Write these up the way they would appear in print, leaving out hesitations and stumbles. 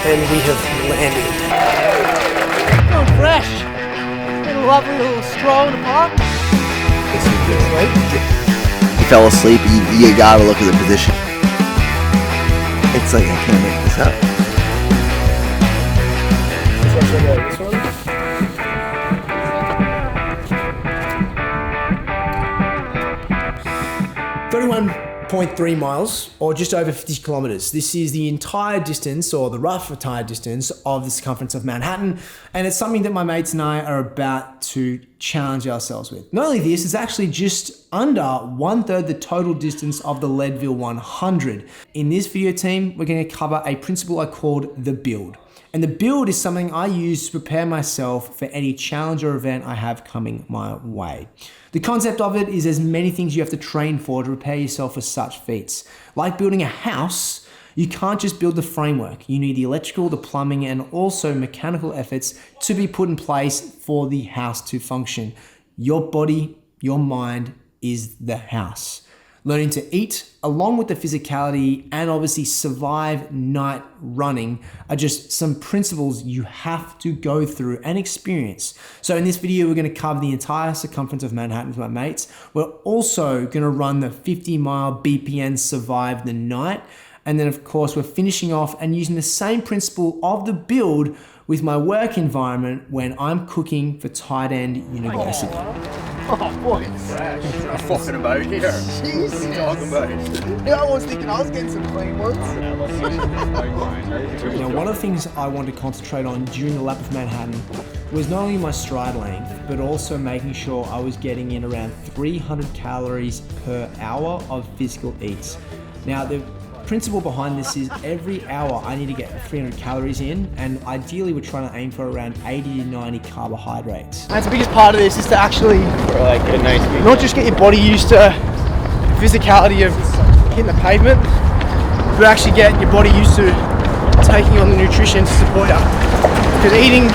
and we have landed. Feeling fresh. It's been a lovely little stroll in the park. You fell asleep, you gotta look at the position. It's like, I can't make this up. This one? 31.3 miles, or just over 50 kilometers. This is the entire distance, or the rough entire distance, of the circumference of Manhattan, and it's something that my mates and I are about to challenge ourselves with. Not only this, it's actually just under 1/3 the total distance of the Leadville 100. In this video, team, we're going to cover a principle I called the build. And the build is something I use to prepare myself for any challenge or event I have coming my way. The concept of it is there's many things you have to train for to prepare yourself for such feats. Like building a house, you can't just build the framework. You need the electrical, the plumbing, and also mechanical efforts to be put in place for the house to function. Your body, your mind is the house. Learning to eat, along with the physicality and obviously survive night running, are just some principles you have to go through and experience. So in this video, we're going to cover the entire circumference of Manhattan with my mates. We're also going to run the 50-mile BPN survive the night. And then of course, we're finishing off and using the same principle of the build with my work environment when I'm cooking for Tight End University. Oh, boys. We're fucking about here. Jeez. What are you talking about? Yeah, I was thinking I was getting some clean ones. One of the things I wanted to concentrate on during the lap of Manhattan was not only my stride length, but also making sure I was getting in around 300 calories per hour of physical eats. Now, the principle behind this is every hour I need to get 300 calories in, and ideally we're trying to aim for around 80 to 90 carbohydrates. That's the biggest part of this, is to actually not just get your body used to the physicality of hitting the pavement, but actually get your body used to taking on the nutrition to support you. Because eating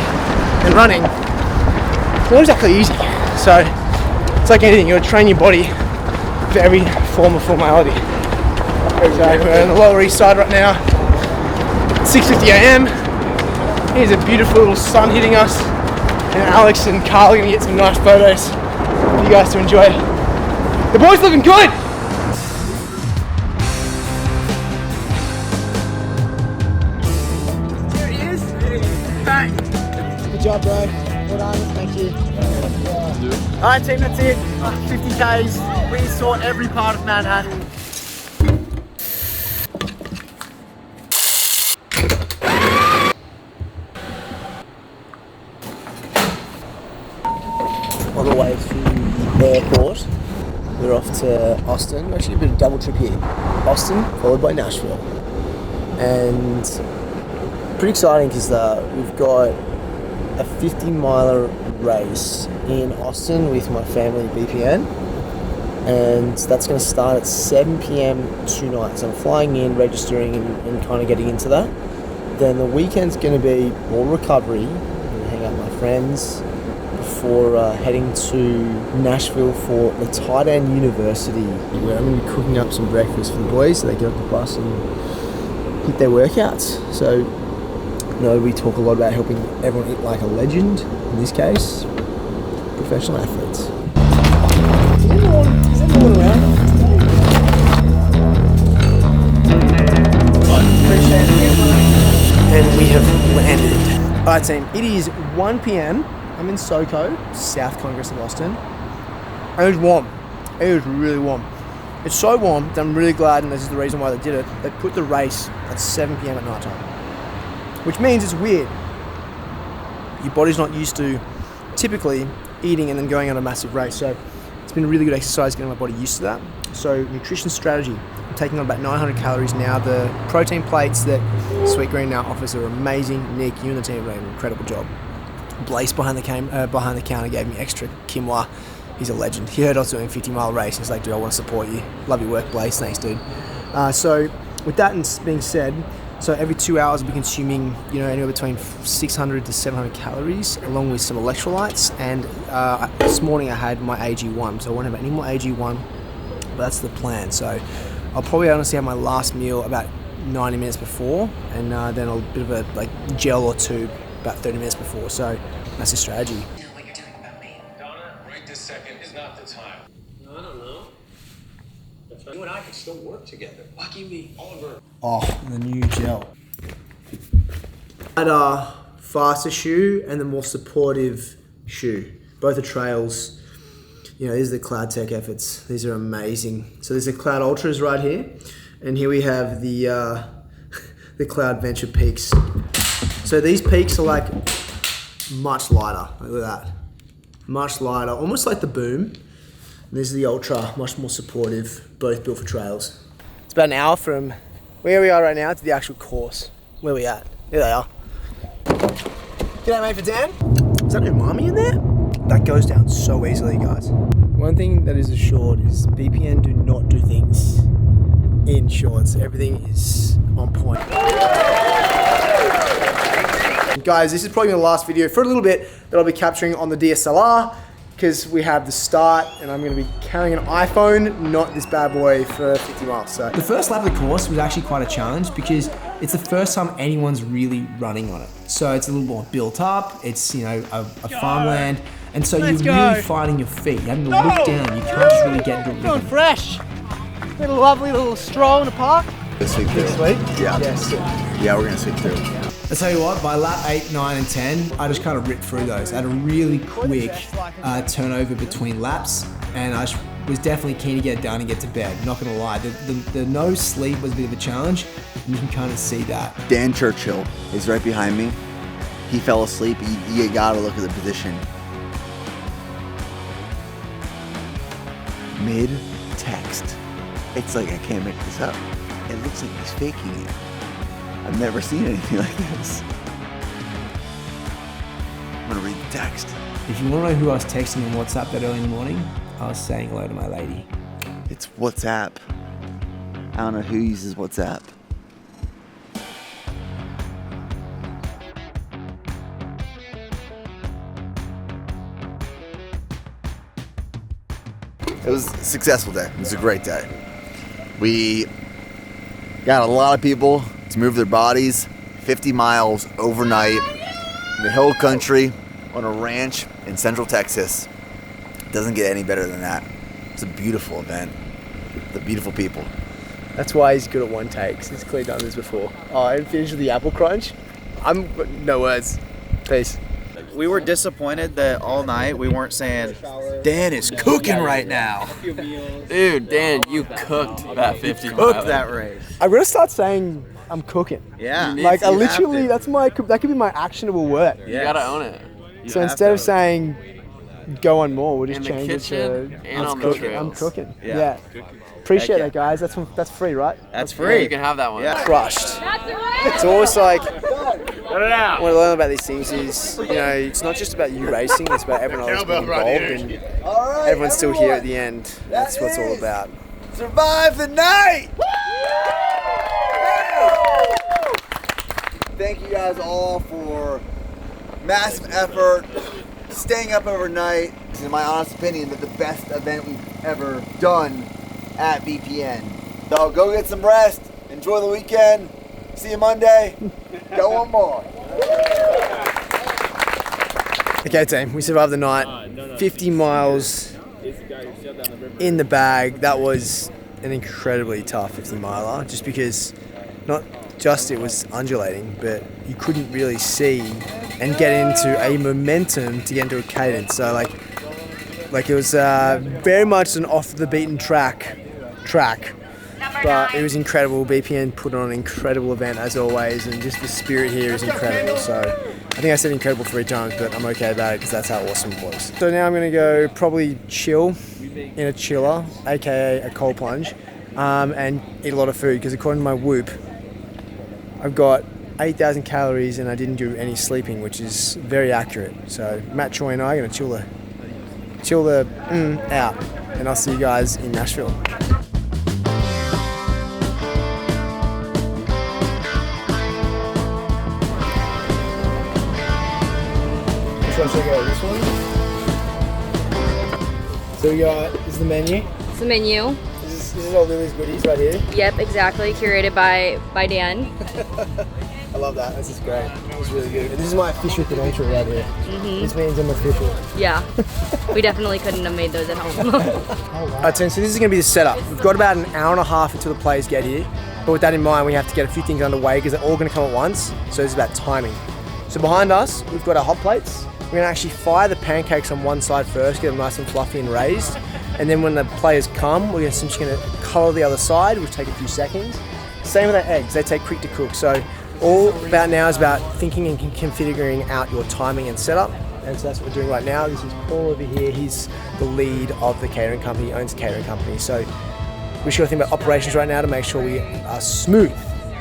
and running, it's not exactly easy. So it's like anything, you gotta train your body for every form of formality. So we're on the Lower East Side right now, 6:50 AM. Here's a beautiful little sun hitting us, and Alex and Carl are going to get some nice photos for you guys to enjoy. The boys looking good! There he is! Bang! Good job, bro. Well done, thank you. Alright team, that's it. 50 Ks. We saw every part of Manhattan. On the way to the airport, we're off to Austin. Actually, a bit of a double trip here. Austin, followed by Nashville. And pretty exciting because we've got a 50-miler race in Austin with my family BPN. And that's going to start at 7 p.m. tonight. So I'm flying in, registering, and kind of getting into that. Then the weekend's going to be more recovery. I'm going to hang out with my friends before heading to Nashville for the Tight End University, where I'm going to be cooking up some breakfast for the boys so they get off the bus and hit their workouts. So, we talk a lot about helping everyone eat like a legend, in this case, professional athletes. Is anyone around? And we have landed. Alright team, it is 1 p.m. I'm in SoCo, South Congress of Austin. And it was warm. It was really warm. It's so warm that I'm really glad, and this is the reason why they did it, they put the race at 7 p.m. at night time. Which means it's weird. Your body's not used to typically eating and then going on a massive race. So it's been a really good exercise getting my body used to that. So nutrition strategy. I'm taking on about 900 calories now. The protein plates that Sweet Green now offers are amazing. Nick, you and the team have done an incredible job. Blaze behind the counter gave me extra quinoa. He's a legend. He heard I was doing a 50-mile race. He's like, dude, I want to support you. Love your work, Blaze. Thanks, dude. So with that being said, so every 2 hours I'll be consuming, anywhere between 600 to 700 calories, along with some electrolytes. And this morning I had my AG1, so I won't have any more AG1, but that's the plan. So I'll probably honestly have my last meal about 90 minutes before, and then a bit of a like gel or two about 30 minutes before. So that's the strategy. Know what you're doing about me. Donna, right this second is not the time. No, I don't know. That's right. You and I can still work together. Lucky me, Oliver. Oh, the new gel. That faster shoe and the more supportive shoe. Both are trails. You know, these are the Cloud Tech efforts. These are amazing. So there's the Cloud Ultras right here, and here we have the the Cloud Venture Peaks. So these peaks are like much lighter. Look at that, much lighter, almost like the Boom. And this is the Ultra, much more supportive. Both built for trails. It's about an hour from where we are right now to the actual course. Where we at? There they are. G'day, mate, for Dan. Is that an umami in there? That goes down so easily, guys. One thing that is assured is BPN do not do things in shorts. Everything is on point. Guys, this is probably the last video for a little bit that I'll be capturing on the DSLR, because we have the start and I'm going to be carrying an iPhone, not this bad boy, for 50 miles. So the first lap of the course was actually quite a challenge because it's the first time anyone's really running on it. So it's a little more built up. It's, you know, a farmland. And so you're really finding your feet. You're having to look down. You can't just really get into a rhythm. Fresh. Little lovely little stroll in the park. Sleep through. Sweet? Yeah. Yes. Yeah, we're gonna sleep through. I tell you what, by lap 8, 9 and 10, I just kind of ripped through those. I had a really quick turnover between laps, and I was definitely keen to get it done and get to bed. Not gonna lie, the no sleep was a bit of a challenge, and you can kind of see that. Dan Churchill is right behind me. He fell asleep. You gotta look at the position. Mid-text. It's like, I can't make this up. It looks like he's faking it. I've never seen anything like this. I'm gonna read the text. If you want to know who I was texting on WhatsApp that early in the morning, I was saying hello to my lady. It's WhatsApp. I don't know who uses WhatsApp. It was a successful day. It was a great day. We got a lot of people to move their bodies 50 miles overnight in the hill country on a ranch in Central Texas. It doesn't get any better than that. It's a beautiful event. The beautiful people. That's why he's good at one takes. He's clearly done this before. Oh, and finish with the apple crunch. No words. Peace. We were disappointed that all night we weren't saying, Dan is cooking right now. Dude, Dan, you cooked that 50 Cooked mile. that race. I'm gonna start saying I'm cooking. Yeah. Like I You have literally, to. that could be my actionable word. You gotta own it. So instead of saying go on more, we'll just In the change it kitchen to and on the cooking. trails. I'm cooking. Yeah. Yeah. Appreciate Heck that, guys. That's free, right? That's Yeah, free. you can have that one. Yeah. Crushed. It's always like what I learn about these things is, you know, it's not just about you racing, it's about everyone else being involved, and everyone's still here at the end. That's what it's all about. Survive the night! Thank you guys all for massive effort, staying up overnight. In my honest opinion, the best event we've ever done at VPN. So go get some rest, enjoy the weekend, see you Monday, go on more. Okay, team, we survived the night. 50 miles in the bag. That was an incredibly tough 50 miler, just because not just it was undulating, but you couldn't really see and get into a momentum to get into a cadence. So like it was very much an off the beaten track, but it was incredible. BPN put on an incredible event as always, and just the spirit here is incredible. So I think I said incredible 3 times, but I'm okay about it because that's how awesome it was. So now I'm gonna go probably chill in a chiller, aka a cold plunge, and eat a lot of food, because according to my Whoop, I've got 8,000 calories and I didn't do any sleeping, which is very accurate. So Matt, Troy and I are gonna chill the out, and I'll see you guys in Nashville. This one. So we got, this is the menu. It's the menu. This This is all Lily's goodies right here. Yep, exactly. Curated by Dan. I love that. This is great. It's really good. This is my official credential right here. This means I'm official. Yeah. We definitely couldn't have made those at home. Alright, so this is going to be the setup. We've got about an hour and a half until the players get here. But with that in mind, we have to get a few things underway because they're all going to come at once. So it's about timing. So behind us, we've got our hot plates. We're going to actually fire the pancakes on one side first, get them nice and fluffy and raised. And then when the players come, we're just going to colour the other side, which take a few seconds. Same with our eggs. They take quick to cook. So all about now is about thinking and configuring out your timing and setup. And so that's what we're doing right now. This is Paul over here. He's the lead of the catering company, he owns the catering company. So we should think about operations right now to make sure we are smooth.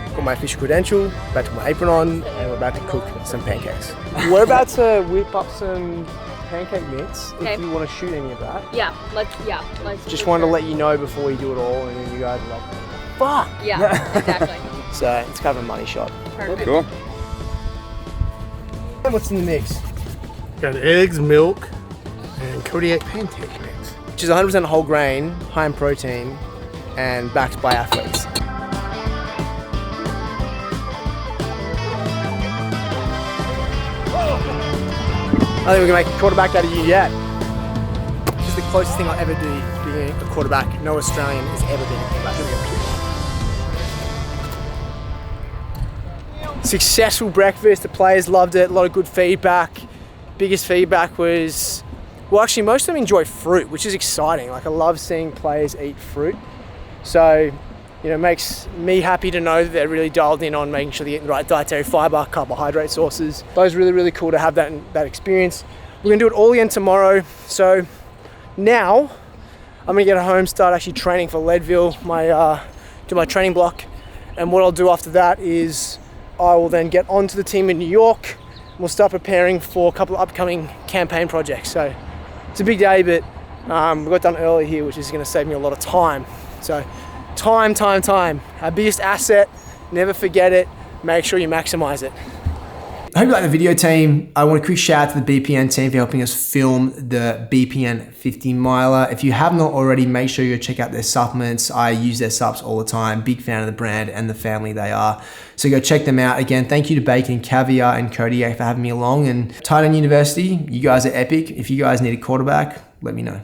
Got my official credential, about to put my apron on, and we're about to cook some pancakes. We're about to whip up some pancake mix if you want to shoot any of that. Let's Just wanted to let you know before we do it all, and then you guys are like, fuck! Yeah, exactly. So it's kind of a money shot. Perfect. Cool. What's in the mix? Got eggs, milk, and Kodiak pancake mix. Which is 100% whole grain, high in protein, and backed by athletes. I think we can make a quarterback out of you yet. This is the closest thing I'll ever do to being a quarterback. No Australian has ever been a quarterback. Successful breakfast, the players loved it, a lot of good feedback. Biggest feedback was, well actually most of them enjoy fruit, which is exciting. Like I love seeing players eat fruit. So, you know, it makes me happy to know that they're really dialed in on making sure they're getting the right dietary fiber, carbohydrate sources. Those are really, really cool to have that experience. We're gonna do it all again tomorrow. So now I'm gonna get home, start actually training for Leadville, do my training block. And what I'll do after that is I will then get onto the team in New York. We'll start preparing for a couple of upcoming campaign projects. So it's a big day, but we got done early here, which is gonna save me a lot of time. So time. Our biggest asset, never forget it. Make sure you maximize it. I hope you like the video, team. I want a quick shout out to the BPN team for helping us film the BPN 15 miler. If you have not already, make sure you check out their supplements. I use their subs all the time. Big fan of the brand and the family they are. So go check them out. Again, thank you to Bacon, Caviar, and Kodiak for having me along. And Titan University, you guys are epic. If you guys need a quarterback, let me know.